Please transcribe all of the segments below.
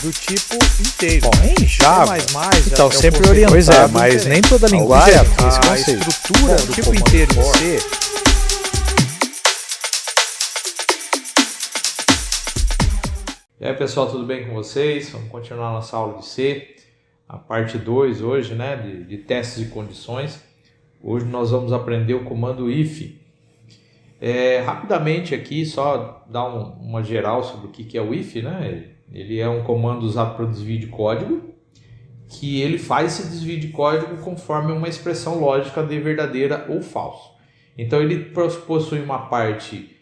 do tipo inteiro. Bom, em Java, então sempre orientado. Pois é, mas nem toda linguagem tem esse conceito. A estrutura do tipo inteiro em C. E aí pessoal, tudo bem com vocês? Vamos continuar nossa aula de C, a parte 2 hoje, né, de testes de condições. Hoje nós vamos aprender o comando if. Rapidamente aqui, só dar uma geral sobre o que é o if, né? Ele é um comando usado para desvio de código, que ele faz esse desvio de código conforme uma expressão lógica de verdadeira ou falso. Então ele possui uma parte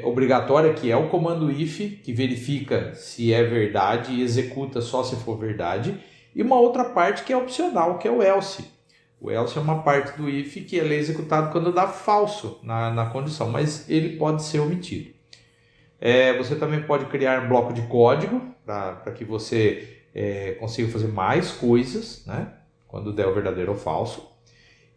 obrigatória, que é o comando if, que verifica se é verdade e executa só se for verdade, e uma outra parte que é opcional, que é o else. O else é uma parte do if que ele é executado quando dá falso na condição, mas ele pode ser omitido. Você também pode criar um bloco de código para que você consiga fazer mais coisas, né, quando der o verdadeiro ou falso.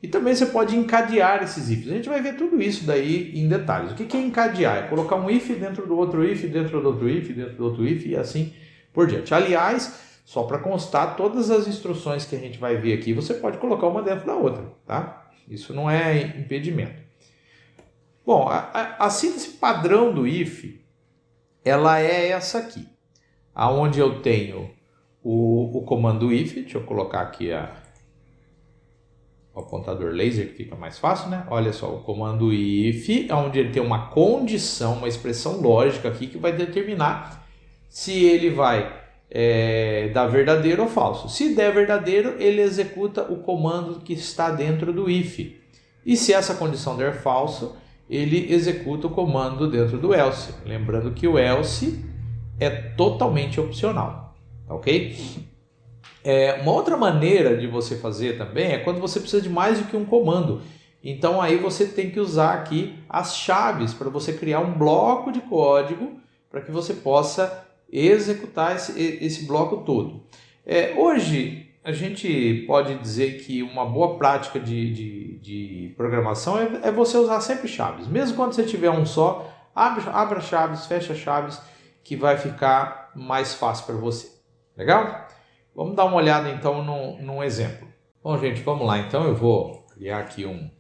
E também você pode encadear esses ifs. A gente vai ver tudo isso daí em detalhes. O que é encadear? É colocar um if dentro do outro if, dentro do outro if, dentro do outro if e assim por diante. Aliás, só para constar, todas as instruções que a gente vai ver aqui, você pode colocar uma dentro da outra, tá? Isso não é impedimento. Bom, a síntese padrão do if, ela é essa aqui, aonde eu tenho o comando if. Deixa eu colocar aqui o apontador laser, que fica mais fácil, né? Olha só, o comando if, onde ele tem uma condição, uma expressão lógica aqui que vai determinar se ele vai dar verdadeiro ou falso. Se der verdadeiro, ele executa o comando que está dentro do if. E se essa condição der falso, ele executa o comando dentro do else. Lembrando que o else é totalmente opcional, ok? Uma outra maneira de você fazer também é quando você precisa de mais do que um comando. Então aí você tem que usar aqui as chaves para você criar um bloco de código para que você possa executar esse bloco todo. Hoje a gente pode dizer que uma boa prática de programação é você usar sempre chaves. Mesmo quando você tiver um só, abra chaves, fecha chaves, que vai ficar mais fácil para você. Legal? Vamos dar uma olhada então num exemplo. Bom, gente, vamos lá. Então eu vou criar aqui um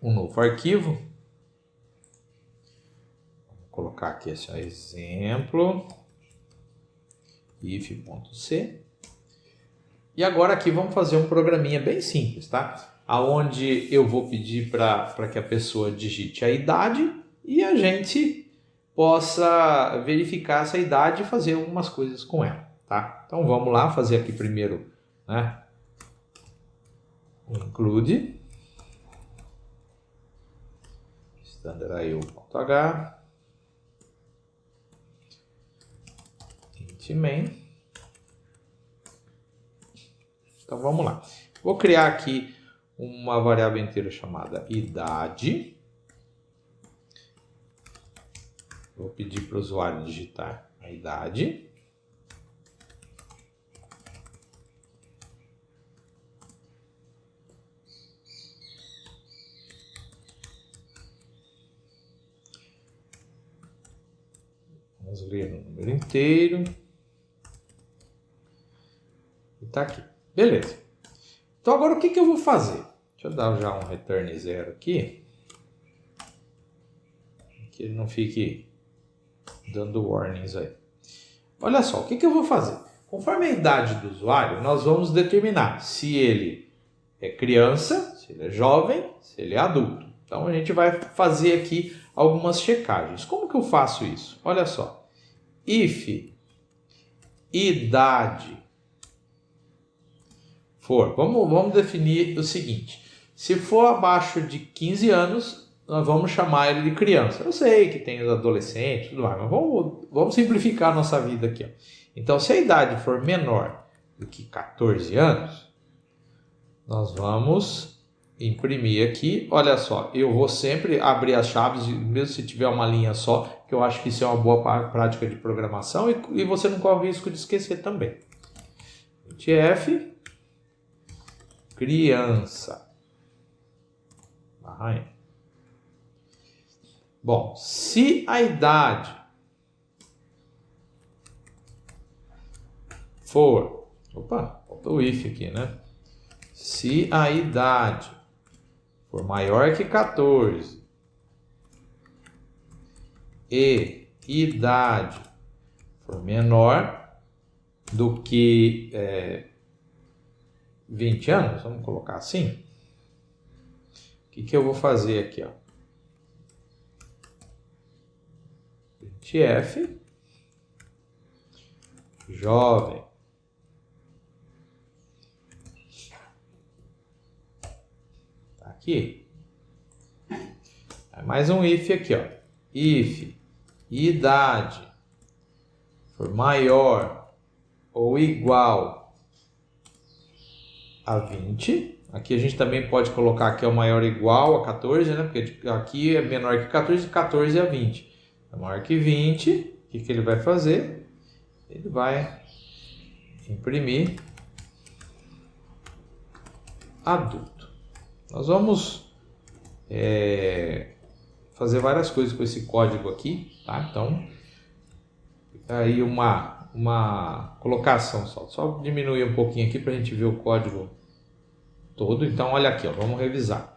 novo arquivo. Vou colocar aqui esse exemplo if.c. E agora aqui vamos fazer um programinha bem simples, tá? Aonde eu vou pedir para que a pessoa digite a idade e a gente possa verificar essa idade e fazer algumas coisas com ela, tá? Então vamos lá fazer aqui primeiro, né? Include standard.io.h main. Então vamos lá. Vou criar aqui uma variável inteira chamada idade. Vou pedir para o usuário digitar a idade. Vamos ler o número inteiro. Tá aqui. Beleza. Então agora o que eu vou fazer? Deixa eu dar já um return 0 aqui. Que ele não fique dando warnings aí. Olha só, o que eu vou fazer? Conforme a idade do usuário, nós vamos determinar se ele é criança, se ele é jovem, se ele é adulto. Então a gente vai fazer aqui algumas checagens. Como que eu faço isso? Olha só. If idade for, vamos definir o seguinte: se for abaixo de 15 anos, nós vamos chamar ele de criança. Eu sei que tem os adolescentes, tudo mais, mas vamos simplificar a nossa vida aqui. Ó. Então, se a idade for menor do que 14 anos, nós vamos imprimir aqui. Olha só, eu vou sempre abrir as chaves, mesmo se tiver uma linha só, que eu acho que isso é uma boa prática de programação e você não corre o risco de esquecer também. F criança. Bom, se a idade for, opa, faltou o if aqui, né? Se a idade for maior que 14 e idade for menor do que 20 anos, vamos colocar assim. O que eu vou fazer aqui, ó? Printf jovem tá aqui. Mais um if aqui, ó. If idade for maior ou igual a 20. Aqui a gente também pode colocar que é o maior ou igual a 14, né? Porque aqui é menor que 14, de 14 a 20. É maior que 20, o que ele vai fazer? Ele vai imprimir adulto. Nós vamos fazer várias coisas com esse código aqui, tá? Então, aí uma colocação só diminuir um pouquinho aqui para a gente ver o código todo. Então, olha aqui, ó, vamos revisar.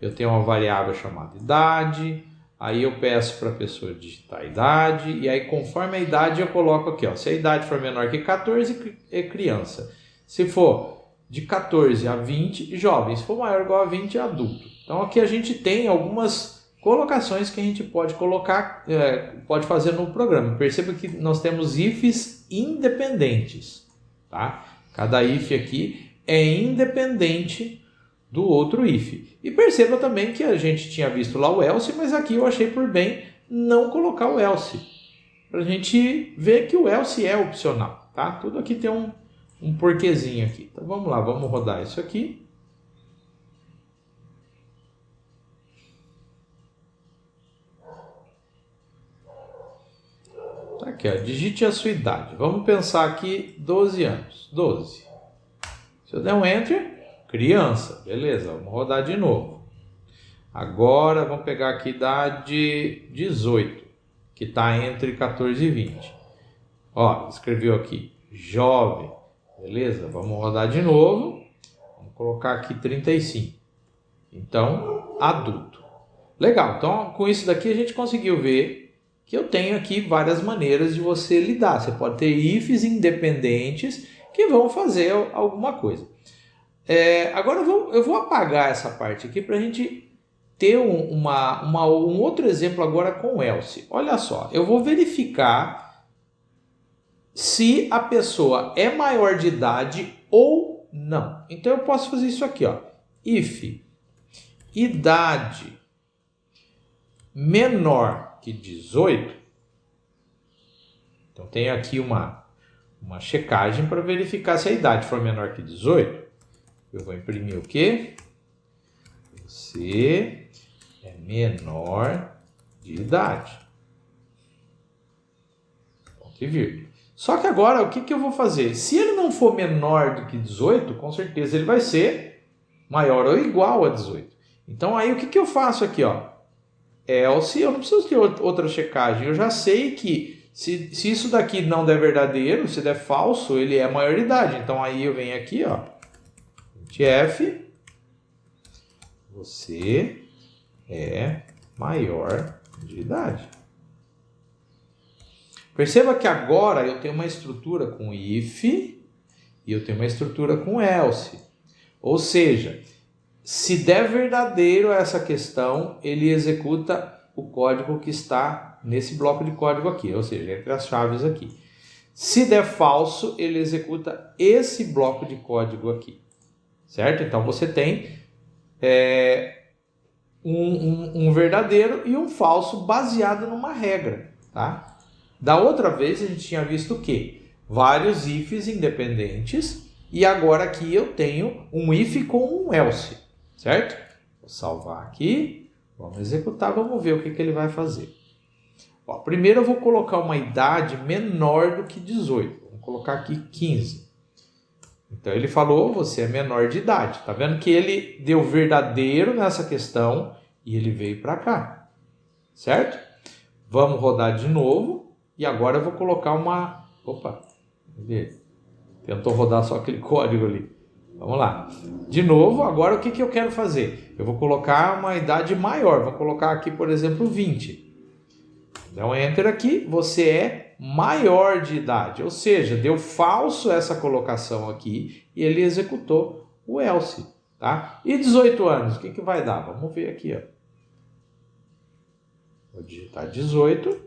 Eu tenho uma variável chamada idade, aí eu peço para a pessoa digitar a idade, e aí conforme a idade eu coloco aqui, ó, se a idade for menor que 14, é criança. Se for de 14 a 20, jovem. Se for maior ou igual a 20, é adulto. Então aqui a gente tem algumas colocações que a gente pode colocar, pode fazer no programa. Perceba que nós temos ifs independentes, tá? Cada if aqui é independente do outro if. E perceba também que a gente tinha visto lá o else, mas aqui eu achei por bem não colocar o else, para a gente ver que o else é opcional, tá? Tudo aqui tem um porquezinho aqui. Então vamos lá, vamos rodar isso aqui. Tá aqui, ó, digite a sua idade. Vamos pensar aqui 12 anos. 12. Se eu der um enter, criança. Beleza, vamos rodar de novo. Agora vamos pegar aqui idade 18, que está entre 14 e 20. Ó, escreveu aqui jovem. Beleza, vamos rodar de novo. Vamos colocar aqui 35. Então, adulto. Legal, então com isso daqui a gente conseguiu ver que eu tenho aqui várias maneiras de você lidar. Você pode ter ifs independentes que vão fazer alguma coisa. Agora eu vou apagar essa parte aqui para a gente ter um outro exemplo agora com o else. Olha só, eu vou verificar se a pessoa é maior de idade ou não. Então eu posso fazer isso aqui, ó. If idade menor que 18. Então tem aqui uma checagem para verificar se a idade for menor que 18. Eu vou imprimir o quê? Você é menor de idade. Ponto e vírgula. Só que agora o que eu vou fazer? Se ele não for menor do que 18, com certeza ele vai ser maior ou igual a 18. Então aí o que eu faço aqui, ó? Else, eu não preciso ter outra checagem. Eu já sei que se isso daqui não der verdadeiro, se der falso, ele é maior de idade. Então aí eu venho aqui, ó. F, você é maior de idade. Perceba que agora eu tenho uma estrutura com if e eu tenho uma estrutura com else. Ou seja, se der verdadeiro essa questão, ele executa o código que está nesse bloco de código aqui, ou seja, entre as chaves aqui. Se der falso, ele executa esse bloco de código aqui. Certo? Então você tem um verdadeiro e um falso baseado numa regra. Tá? Da outra vez a gente tinha visto o quê? Vários ifs independentes e agora aqui eu tenho um if com um else. Certo? Vou salvar aqui, vamos executar, vamos ver o que ele vai fazer. Ó, primeiro eu vou colocar uma idade menor do que 18. Vamos colocar aqui 15. Então ele falou, você é menor de idade. Tá vendo que ele deu verdadeiro nessa questão e ele veio para cá. Certo? Vamos rodar de novo. E agora eu vou colocar uma... Opa! Cadê? Tentou rodar só aquele código ali. Vamos lá. De novo, agora o que eu quero fazer? Eu vou colocar uma idade maior. Vou colocar aqui, por exemplo, 20. Dá um Enter aqui. Você é maior de idade. Ou seja, deu falso essa colocação aqui e ele executou o else. Tá? E 18 anos, o que vai dar? Vamos ver aqui. Ó. Vou digitar 18.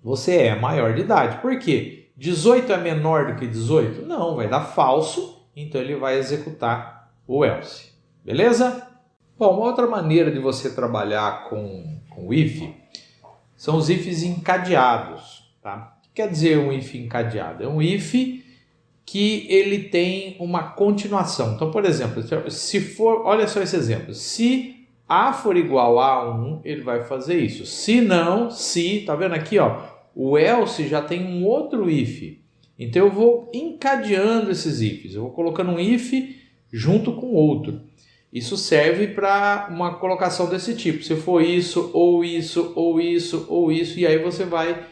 Você é maior de idade. Por quê? 18 é menor do que 18? Não, vai dar falso. Então ele vai executar o else. Beleza? Bom, uma outra maneira de você trabalhar com if são os ifs encadeados. Tá? O que quer dizer um if encadeado? É um if que ele tem uma continuação. Então, por exemplo, se for, olha só esse exemplo. Se A for igual a 1, ele vai fazer isso. Se não, tá vendo aqui, ó, o else já tem um outro if. Então eu vou encadeando esses ifs. Eu vou colocando um if junto com outro. Isso serve para uma colocação desse tipo. Se for isso, ou isso, ou isso, ou isso, e aí você vai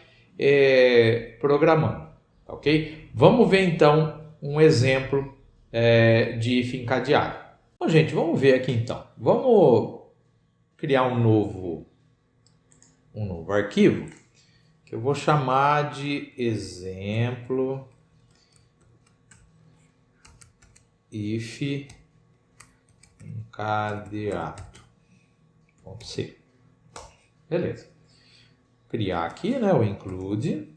programando. Ok? Vamos ver então um exemplo de if encadeado. Bom, gente, vamos ver aqui então. Vamos criar um novo arquivo que eu vou chamar de exemplo if encadeado.c. Beleza. Criar aqui, né, o include.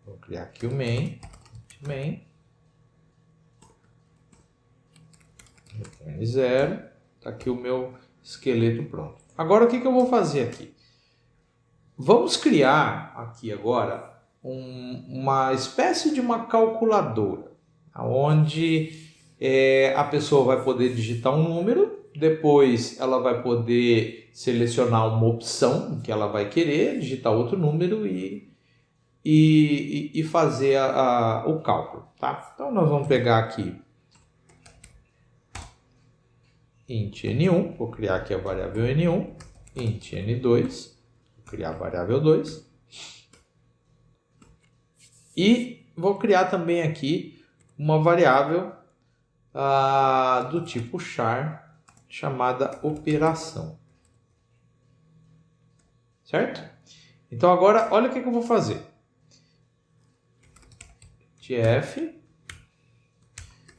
Vou criar aqui o main. Return 0. Tá aqui o meu esqueleto pronto. Agora o que eu vou fazer aqui? Vamos criar aqui agora uma espécie de uma calculadora, onde a pessoa vai poder digitar um número, depois ela vai poder selecionar uma opção que ela vai querer, digitar outro número e fazer o cálculo. Tá? Então nós vamos pegar aqui int n1, vou criar aqui a variável n1, int n2, vou criar a variável 2, e vou criar também aqui uma variável do tipo char, chamada operação. Certo? Então agora, olha o que eu vou fazer. F,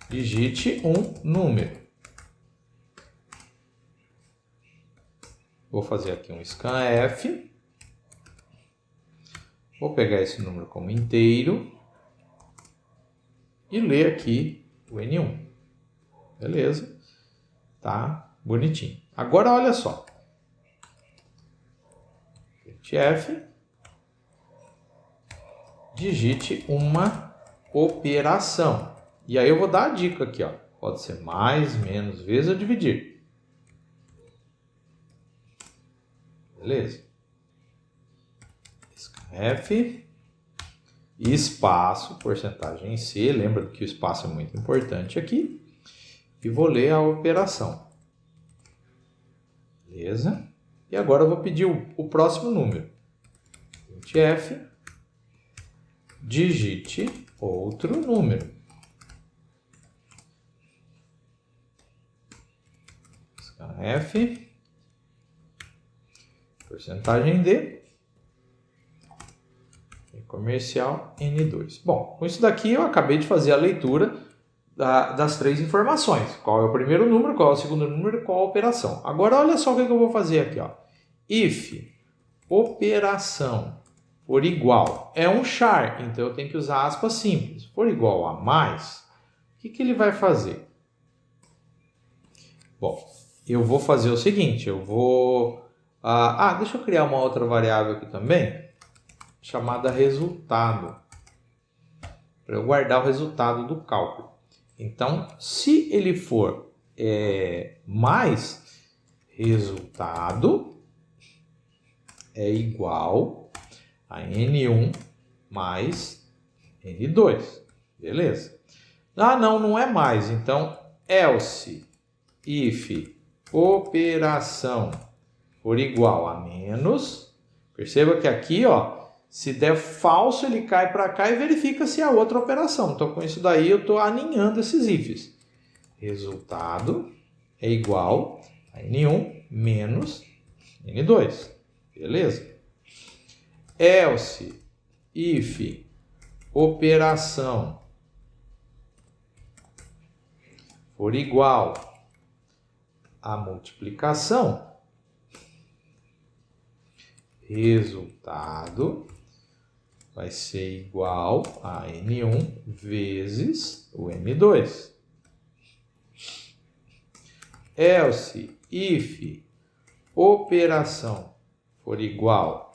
digite um número. Vou fazer aqui um scanf. Vou pegar esse número como inteiro e ler aqui o N1. Beleza? Tá bonitinho. Agora olha só. F, digite uma operação. E aí eu vou dar a dica aqui, ó. Pode ser mais, menos, vezes ou dividir. Beleza? F, espaço, porcentagem em C. Lembra que o espaço é muito importante aqui. E vou ler a operação. Beleza? E agora eu vou pedir o próximo número. F, digite outro número. F, porcentagem D, e comercial N2. Bom, com isso daqui eu acabei de fazer a leitura das três informações. Qual é o primeiro número, qual é o segundo número e qual a operação. Agora olha só o que eu vou fazer aqui. Ó. If operação for igual, é um char, então eu tenho que usar aspas simples. For igual a mais, o que ele vai fazer? Bom, eu vou fazer o seguinte, eu vou... deixa eu criar uma outra variável aqui também, chamada resultado, para eu guardar o resultado do cálculo. Então, se ele for mais, resultado é igual a N1 mais N2. Beleza? Não é mais. Então, else if operação for igual a menos, Perceba que aqui, ó, se der falso, ele cai para cá e verifica se é outra operação. Então, com isso daí, eu estou aninhando esses ifs. Resultado é igual a N1 menos N2. Beleza? Else, if, operação for igual a multiplicação, resultado vai ser igual a N1 vezes o N2. Else, if, operação for igual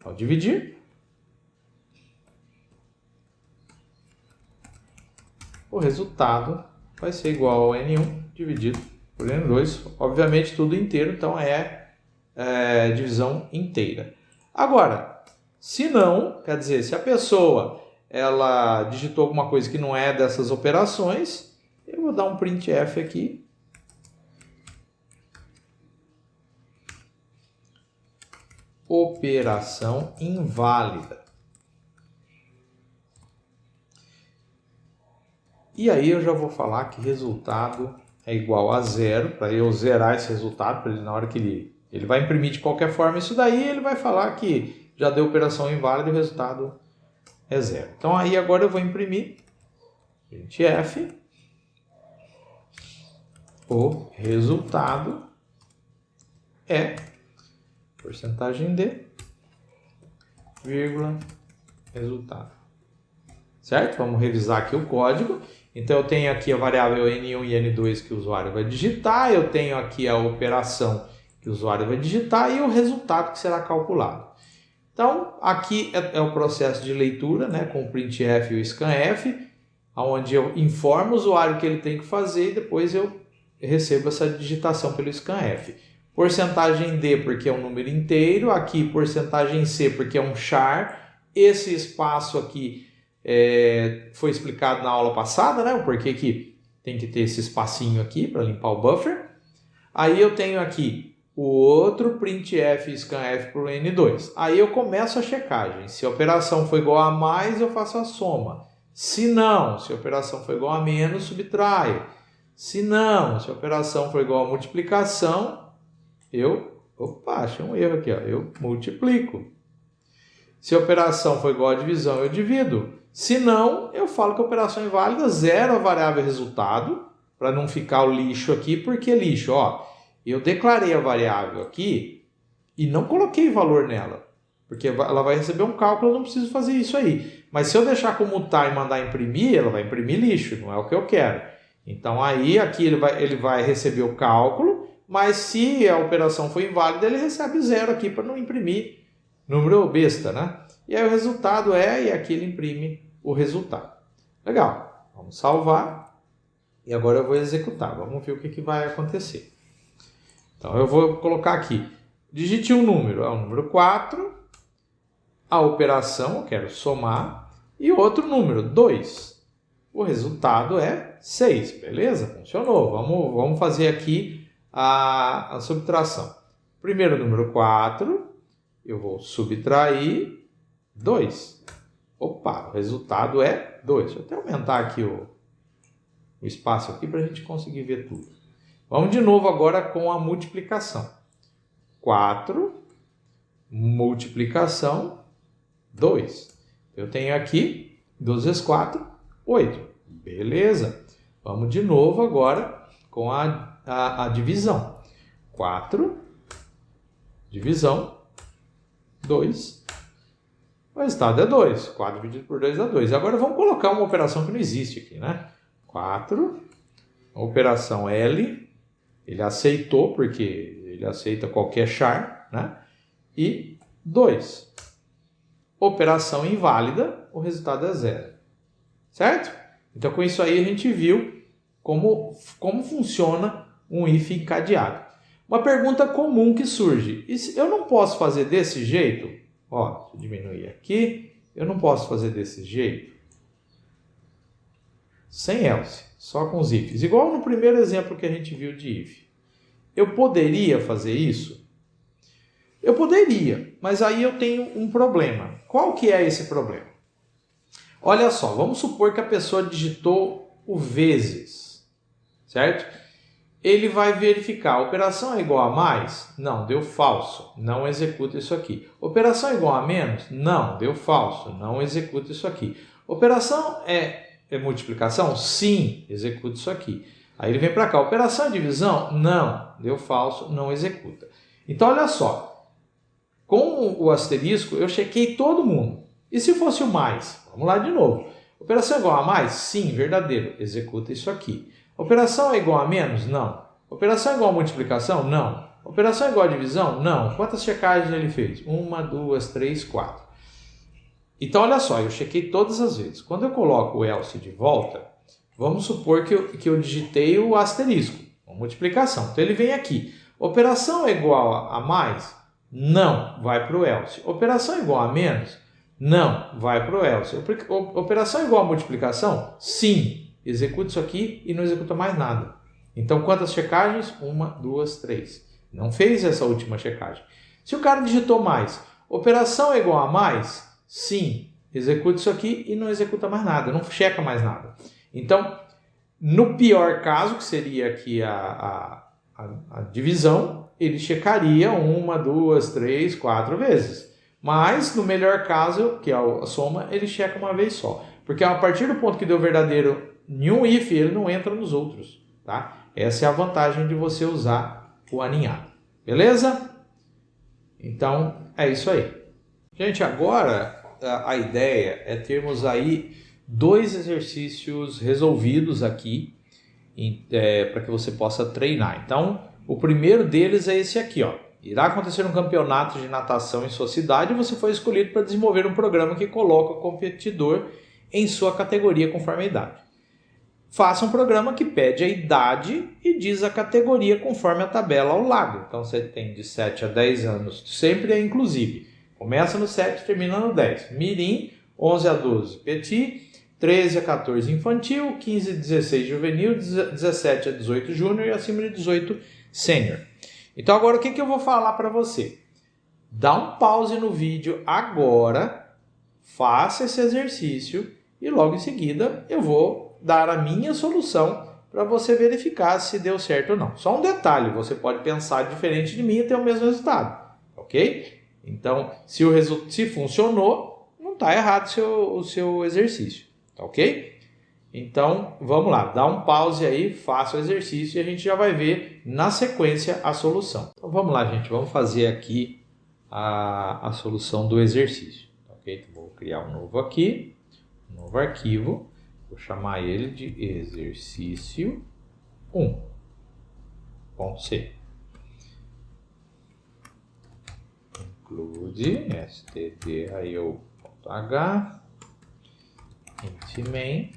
ao dividir, o resultado vai ser igual a N1 dividido por N2. Obviamente tudo inteiro, então é divisão inteira. Agora, se não, quer dizer, se a pessoa ela digitou alguma coisa que não é dessas operações, eu vou dar um printf aqui. Operação inválida. E aí eu já vou falar que resultado é igual a zero, para eu zerar esse resultado, para ele na hora que ele vai imprimir de qualquer forma isso daí, ele vai falar que já deu operação inválida e o resultado é zero. Então aí agora eu vou imprimir printf, o resultado é porcentagem de, vírgula, resultado. Certo? Vamos revisar aqui o código. Então eu tenho aqui a variável N1 e N2 que o usuário vai digitar, eu tenho aqui a operação que o usuário vai digitar e o resultado que será calculado. Então aqui é o processo de leitura, né, com o printf e o scanf, onde eu informo o usuário o que ele tem que fazer e depois eu recebo essa digitação pelo scanf. Porcentagem D porque é um número inteiro, aqui porcentagem C porque é um char, esse espaço aqui foi explicado na aula passada, né? O porquê que tem que ter esse espacinho aqui para limpar o buffer. Aí eu tenho aqui o outro printf e scanf por N2. Aí eu começo a checagem. Se a operação for igual a mais, eu faço a soma. Se não, se a operação for igual a menos, subtraio. Se não, se a operação for igual a multiplicação, achei um erro aqui, ó, eu multiplico. Se a operação for igual a divisão, eu divido. Se não, eu falo que a operação é inválida, zero a variável resultado, para não ficar o lixo aqui, porque lixo, ó, eu declarei a variável aqui e não coloquei valor nela, porque ela vai receber um cálculo, eu não preciso fazer isso aí. Mas se eu deixar como tá e mandar imprimir, ela vai imprimir lixo, não é o que eu quero. Então aí aqui ele vai receber o cálculo, mas se a operação for inválida, ele recebe zero aqui para não imprimir número besta, né? E aí o resultado e aqui ele imprime o resultado. Legal, vamos salvar e agora eu vou executar. Vamos ver o que vai acontecer. Então eu vou colocar aqui, digite um número, é o número 4, a operação, eu quero somar, e outro número, 2. O resultado é 6, beleza? Funcionou. Vamos fazer aqui a subtração. Primeiro número 4, eu vou subtrair 2. Opa, o resultado é 2. Deixa eu até aumentar aqui o espaço aqui para a gente conseguir ver tudo. Vamos de novo agora com a multiplicação. 4, multiplicação, 2. Eu tenho aqui 2 vezes 4, 8. Beleza. Vamos de novo agora com a divisão. 4, divisão, 2. O resultado é 2. 4 dividido por 2 dá 2. Agora vamos colocar uma operação que não existe aqui, né? 4, operação L, ele aceitou, porque ele aceita qualquer char, né? E 2. Operação inválida, o resultado é 0. Certo? Então com isso aí a gente viu como funciona um if encadeado. Uma pergunta comum que surge: e se eu não posso fazer desse jeito? Ó, deixa eu diminuir aqui. Eu não posso fazer desse jeito? Sem else, só com os ifs. Igual no primeiro exemplo que a gente viu de if. Eu poderia fazer isso? Eu poderia, mas aí eu tenho um problema. Qual que é esse problema? Olha só, vamos supor que a pessoa digitou o vezes, certo? Ele vai verificar, a operação é igual a mais? Não, deu falso, não executa isso aqui. Operação é igual a menos? Não, deu falso, não executa isso aqui. Operação é multiplicação? Sim, executa isso aqui. Aí ele vem para cá, operação é divisão? Não, deu falso, não executa. Então olha só, com o asterisco eu chequei todo mundo. E se fosse o mais? Vamos lá de novo. Operação é igual a mais? Sim, verdadeiro, executa isso aqui. Operação é igual a menos? Não. Operação é igual a multiplicação? Não. Operação é igual a divisão? Não. Quantas checagens ele fez? 1, 2, 3, 4. Então, olha só, eu chequei todas as vezes. Quando eu coloco o else de volta, vamos supor que eu digitei o asterisco, a multiplicação. Então, ele vem aqui. Operação é igual a mais? Não. Vai para o else. Operação é igual a menos? Não. Vai para o else. Operação é igual a multiplicação? Sim. Executa isso aqui e não executa mais nada. Então, quantas checagens? 1, 2, 3. Não fez essa última checagem. Se o cara digitou mais, operação é igual a mais? Sim. Executa isso aqui e não executa mais nada, não checa mais nada. Então, no pior caso, que seria aqui a divisão, ele checaria 1, 2, 3, 4 vezes. Mas, no melhor caso, que é a soma, ele checa uma vez só. Porque a partir do ponto que deu verdadeiro em um if, ele não entra nos outros, tá? Essa é a vantagem de você usar o aninhado, beleza? Então, é isso aí. Gente, agora a ideia é termos aí 2 exercícios resolvidos aqui para que você possa treinar. Então, o primeiro deles é esse aqui, ó. Irá acontecer um campeonato de natação em sua cidade e você foi escolhido para desenvolver um programa que coloca o competidor em sua categoria conforme a idade. Faça um programa que pede a idade e diz a categoria conforme a tabela ao lado. Então, você tem de 7 a 10 anos, sempre é inclusive. Começa no 7 e termina no 10. Mirim, 11 a 12, Petit, 13 a 14, Infantil, 15 a 16, Juvenil, 17 a 18, Júnior e acima de 18, Sênior. Então, agora o que eu vou falar para você? Dá um pause no vídeo agora, faça esse exercício e logo em seguida eu vou dar a minha solução para você verificar se deu certo ou não. Só um detalhe, você pode pensar diferente de mim e ter o mesmo resultado, ok? Então, se funcionou, não está errado o seu exercício, tá ok? Então, vamos lá, dá um pause aí, faça o exercício e a gente já vai ver na sequência a solução. Então, vamos lá, gente, vamos fazer aqui a solução do exercício, ok? Então, vou criar um novo aqui, um novo arquivo. Vou chamar ele de exercício 1.c. Include stdio.h int main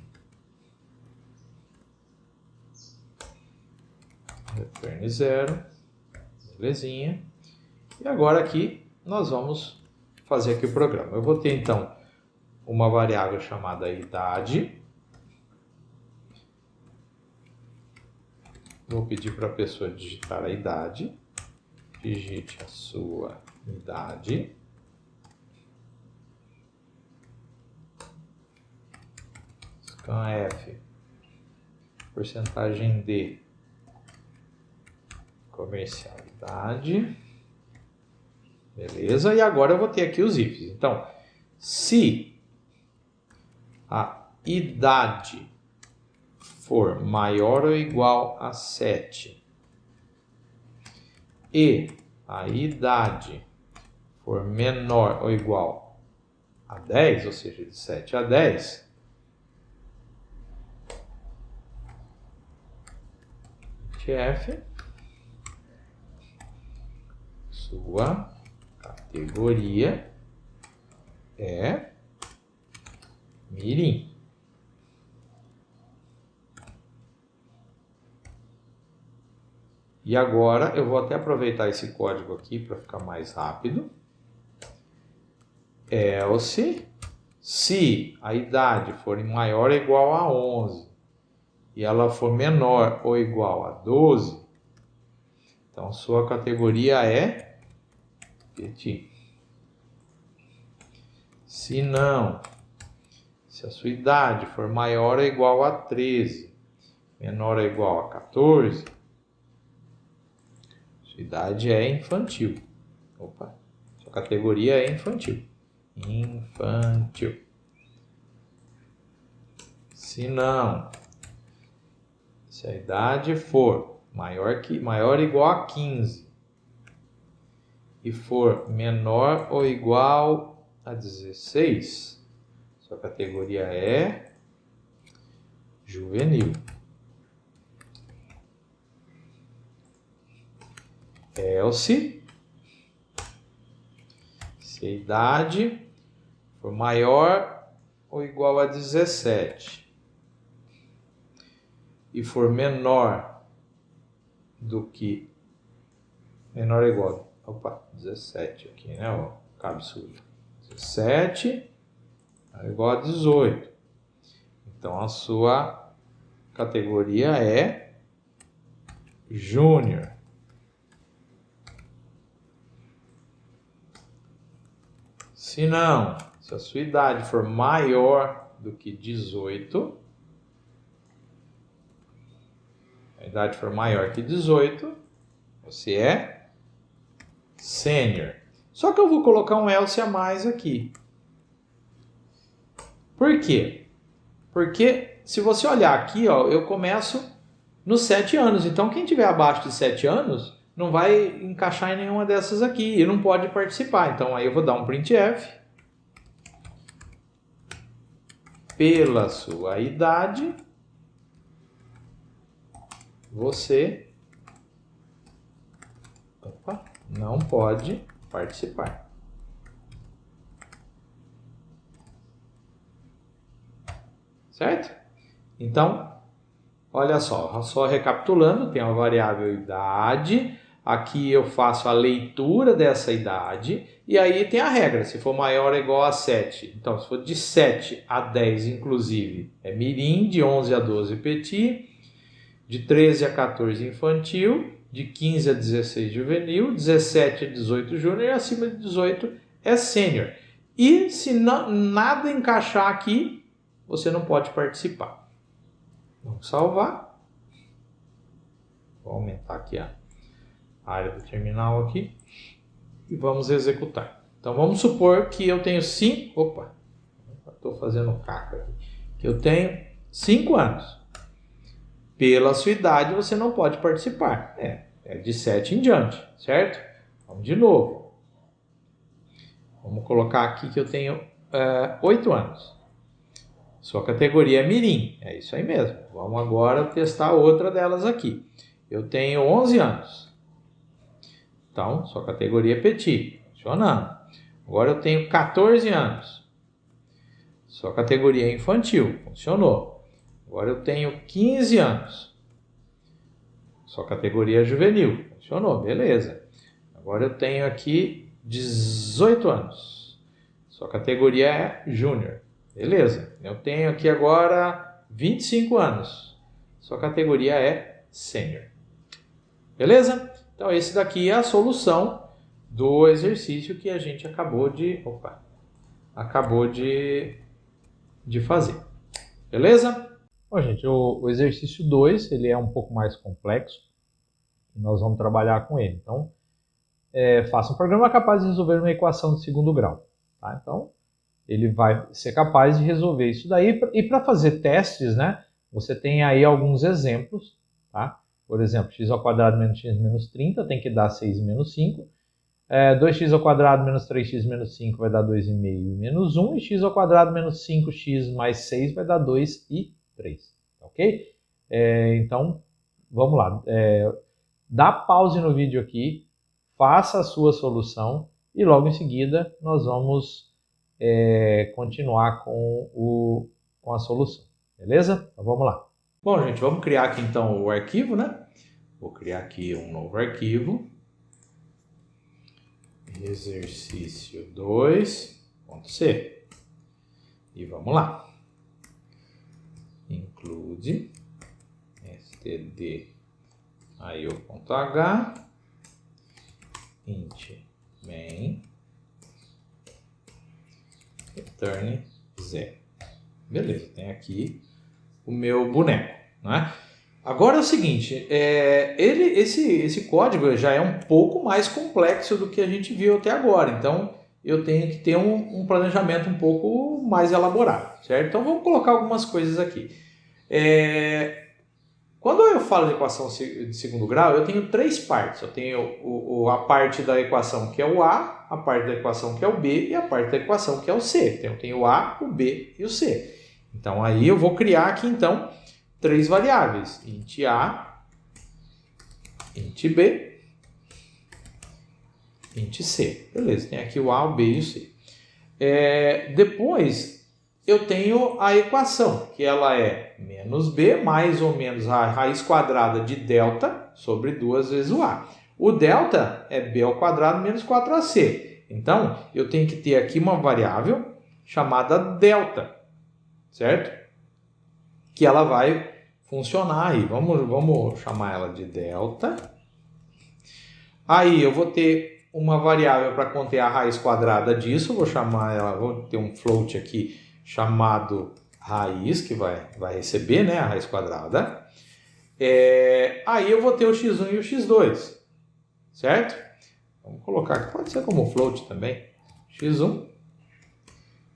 return 0, belezinha. E agora aqui nós vamos fazer aqui o programa. Eu vou ter então uma variável chamada idade. Vou pedir para a pessoa digitar a idade. Digite a sua idade. Scanf, porcentagem de comercialidade. Beleza, e agora eu vou ter aqui os ifs. Então, se a idade for maior ou igual a 7 e a idade for menor ou igual a 10, ou seja, de 7 a 10, F, sua categoria é Mirim. E agora eu vou até aproveitar esse código aqui para ficar mais rápido. Else, se a idade for maior ou igual a 11 e ela for menor ou igual a 12, então sua categoria é petit. Se não, se a sua idade for maior ou igual a 13, menor ou igual a 14, sua idade é infantil. Opa, sua categoria é infantil. Infantil. Se não, se a idade for maior ou igual a 15 e for menor ou igual a 16, sua categoria é juvenil. Else, se a idade for maior ou igual a 17 e for menor ou igual, 17 aqui, né, ó, cabe sujo. 17 é igual a 18. Então a sua categoria é júnior. Se não, se a sua idade for maior do que 18, a idade for maior que 18, você é sênior. Só que eu vou colocar um else a mais aqui. Por quê? Porque se você olhar aqui, ó, eu começo nos 7 anos. Então quem tiver abaixo de 7 anos não vai encaixar em nenhuma dessas aqui e não pode participar. Então aí eu vou dar um printf. Pela sua idade, você não pode participar. Certo? Então, olha só recapitulando, tem a variável idade, aqui eu faço a leitura dessa idade, e aí tem a regra, se for maior ou igual a 7. Então, se for de 7 a 10, inclusive, é mirim, de 11 a 12, petit, de 13 a 14, infantil, de 15 a 16, juvenil, 17 a 18, júnior, e acima de 18 é sênior. E se nada encaixar aqui, você não pode participar. Vamos salvar. Vou aumentar aqui a área do terminal aqui. E vamos executar. Então vamos supor que eu tenho 5... Opa! Estou fazendo caca aqui. Que eu tenho 5 anos. Pela sua idade você não pode participar. É de 7 em diante, certo? Vamos de novo. Vamos colocar aqui que eu tenho 8 anos. Sua categoria é mirim. É isso aí mesmo. Vamos agora testar outra delas aqui. Eu tenho 11 anos. Então, sua categoria é petit. Funcionando. Agora eu tenho 14 anos. Sua categoria é infantil. Funcionou. Agora eu tenho 15 anos. Sua categoria é juvenil. Funcionou. Beleza. Agora eu tenho aqui 18 anos. Sua categoria é júnior. Beleza. Eu tenho aqui agora 25 anos. Sua categoria é sênior. Beleza? Então, esse daqui é a solução do exercício que a gente acabou de fazer. Beleza? Bom, gente, o exercício 2, ele é um pouco mais complexo e nós vamos trabalhar com ele. Então, faça um programa capaz de resolver uma equação de segundo grau. Tá? Então, ele vai ser capaz de resolver isso daí. E para fazer testes, né, você tem aí alguns exemplos, tá? Por exemplo, x ao quadrado menos x menos 30 tem que dar 6 menos 5. 2x ao quadrado menos 3x menos 5 vai dar 2,5 e menos 1. E x ao quadrado menos 5x mais 6 vai dar 2 e 3. Ok? Então, vamos lá. Dá pause no vídeo aqui, faça a sua solução e logo em seguida nós vamos continuar com a solução. Beleza? Então vamos lá. Bom, gente, vamos criar aqui então o arquivo, né? Vou criar aqui um novo arquivo. Exercício 2.c. E vamos lá. Include stdio.h int main return 0. Beleza, tem aqui o meu boneco, né? Agora é o seguinte, esse código já é um pouco mais complexo do que a gente viu até agora, então eu tenho que ter um planejamento um pouco mais elaborado, certo? Então vamos colocar algumas coisas aqui. Quando eu falo de equação de segundo grau, eu tenho três partes. Eu tenho a parte da equação que é o A, a parte da equação que é o B e a parte da equação que é o C. Então eu tenho o A, o B e o C. Então aí eu vou criar aqui então três variáveis, int A, int B, int C. Beleza, tem aqui o A, o B e o C. Depois eu tenho a equação, que ela é menos B mais ou menos a raiz quadrada de delta sobre 2 vezes o A. O delta é B ao quadrado menos 4AC. Então, eu tenho que ter aqui uma variável chamada delta, certo? Que ela vai funcionar aí. Vamos chamar ela de delta. Aí eu vou ter uma variável para conter a raiz quadrada disso. Vou ter um float aqui chamado raiz, que vai receber, né, a raiz quadrada. Aí eu vou ter o x1 e o x2, certo? Vamos colocar aqui, pode ser como float também, x1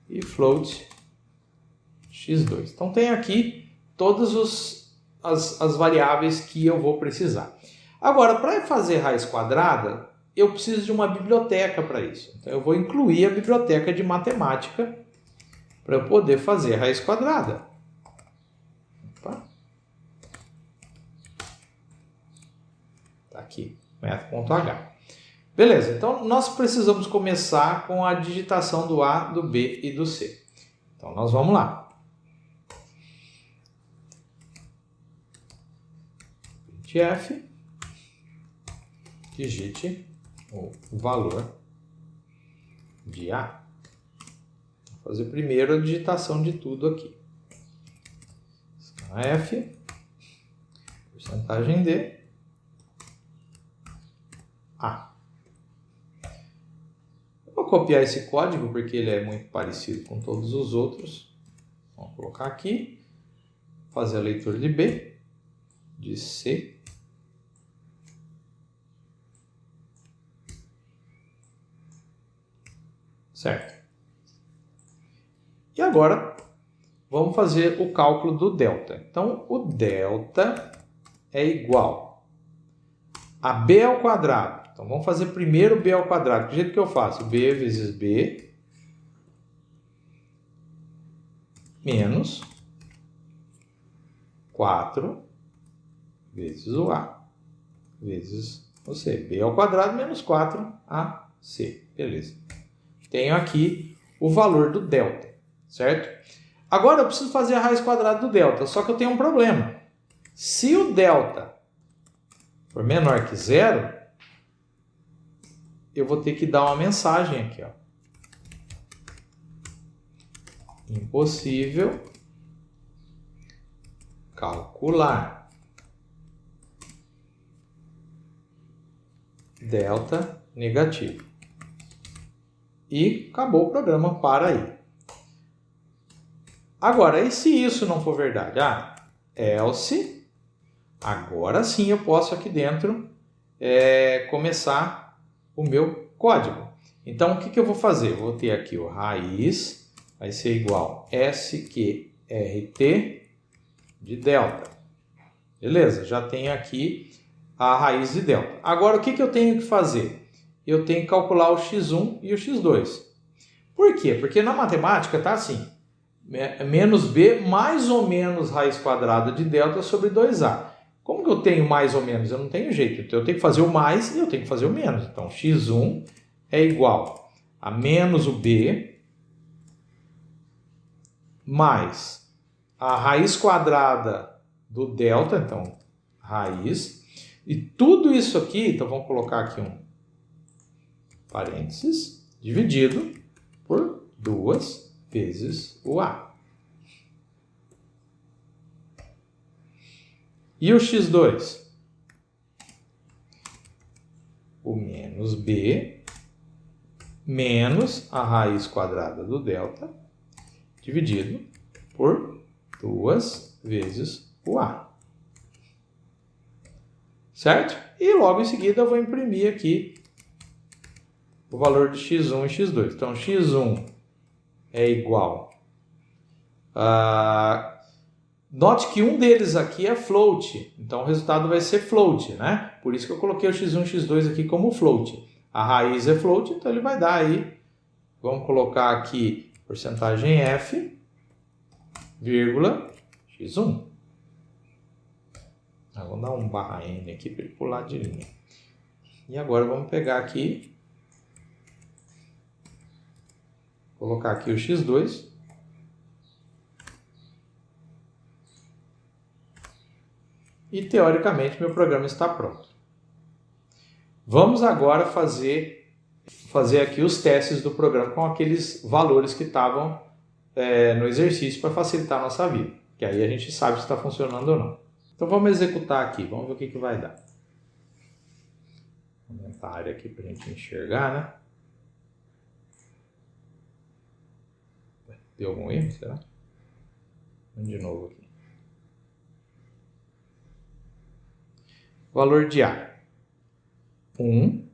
e float x2. Então tem aqui todas as variáveis que eu vou precisar. Agora, para fazer raiz quadrada, eu preciso de uma biblioteca para isso. Então eu vou incluir a biblioteca de matemática para eu poder fazer raiz quadrada. Opa. Tá aqui, método.h. Beleza, então nós precisamos começar com a digitação do A, do B e do C. Então nós vamos lá. printf, digite o valor de A. Vou fazer primeiro a digitação de tudo aqui. F, porcentagem de A. Eu vou copiar esse código porque ele é muito parecido com todos os outros. Vamos colocar aqui, fazer a leitura de B, de C, certo? E agora vamos fazer o cálculo do delta. Então o delta é igual a B ao quadrado. Então vamos fazer primeiro B ao quadrado. Do jeito que eu faço, B vezes B menos 4 vezes o A vezes o C. B ao quadrado menos 4AC. Beleza. Tenho aqui o valor do delta, certo? Agora eu preciso fazer a raiz quadrada do delta, só que eu tenho um problema. Se o delta for menor que 0, eu vou ter que dar uma mensagem aqui, ó. Impossível calcular delta negativo. E acabou o programa, para aí. Agora, e se isso não for verdade? Else, agora sim eu posso aqui dentro começar o meu código. Então, o que eu vou fazer? Eu vou ter aqui o raiz, vai ser igual sqrt de delta. Beleza, já tenho aqui a raiz de delta. Agora, o que eu tenho que fazer? Eu tenho que calcular o x1 e o x2. Por quê? Porque na matemática está assim, menos b mais ou menos raiz quadrada de delta sobre 2a. Como que eu tenho mais ou menos? Eu não tenho jeito. Então eu tenho que fazer o mais e eu tenho que fazer o menos. Então x1 é igual a menos o b mais a raiz quadrada do delta, então raiz, e tudo isso aqui, então vamos colocar aqui um parênteses, dividido por 2 vezes o A. E o x2? O menos B menos a raiz quadrada do delta dividido por 2 vezes o A. Certo? E logo em seguida eu vou imprimir aqui o valor de x1 e x2. Então, x1 é igual a... Note que um deles aqui é float. Então, o resultado vai ser float, né? Por isso que eu coloquei o x1 e x2 aqui como float. A raiz é float, então ele vai dar aí... Vamos colocar aqui porcentagem f, vírgula, x1. Vamos dar um barra n aqui para ele pular de linha. E agora vamos pegar aqui, colocar aqui o x2. E teoricamente meu programa está pronto. Vamos agora fazer aqui os testes do programa com aqueles valores que estavam no exercício para facilitar a nossa vida. Que aí a gente sabe se está funcionando ou não. Então vamos executar aqui, vamos ver o que vai dar. Vou aumentar a área aqui para a gente enxergar, né? Deu algum erro, será? Vamos de novo aqui. Valor de A. 1,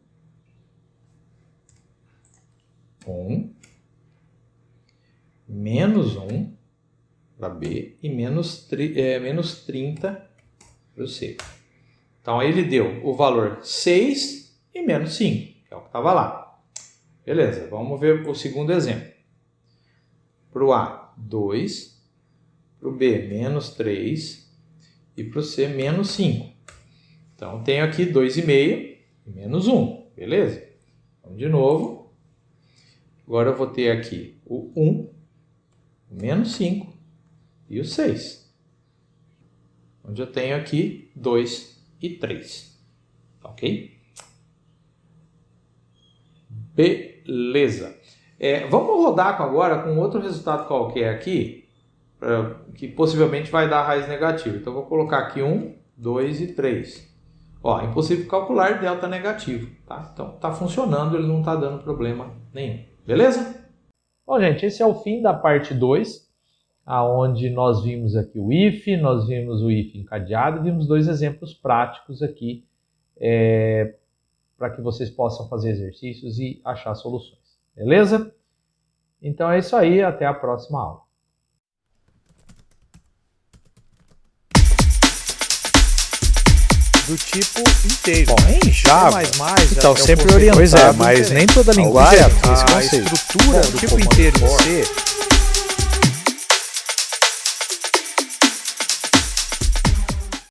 menos 1 para B e menos 30 para o C. Então, ele deu o valor 6 e menos 5, que é o que estava lá. Beleza, vamos ver o segundo exemplo. Para o A, 2, para o B, menos 3 e para o C, menos 5. Então, tenho aqui 2,5 e menos 1, beleza? Vamos de novo. Agora eu vou ter aqui o 1, o menos 5 e o 6. Onde eu tenho aqui 2 e 3. Ok? Beleza. Vamos rodar agora com outro resultado qualquer aqui, que possivelmente vai dar raiz negativa. Então, eu vou colocar aqui 1, 2 e 3. Ó, é impossível calcular delta negativo, tá? Então, tá funcionando, ele não tá dando problema nenhum. Beleza? Bom, gente, esse é o fim da parte 2, aonde nós vimos aqui o if, nós vimos o if encadeado, vimos 2 exemplos práticos aqui para que vocês possam fazer exercícios e achar soluções. Beleza? Então é isso aí, até a próxima aula. Do tipo inteiro. Bom, em Java, então é o sempre conceito. orientado, Pois é, mas nem toda linguagem tem esse A conceito. estrutura do tipo comando inteiro em for C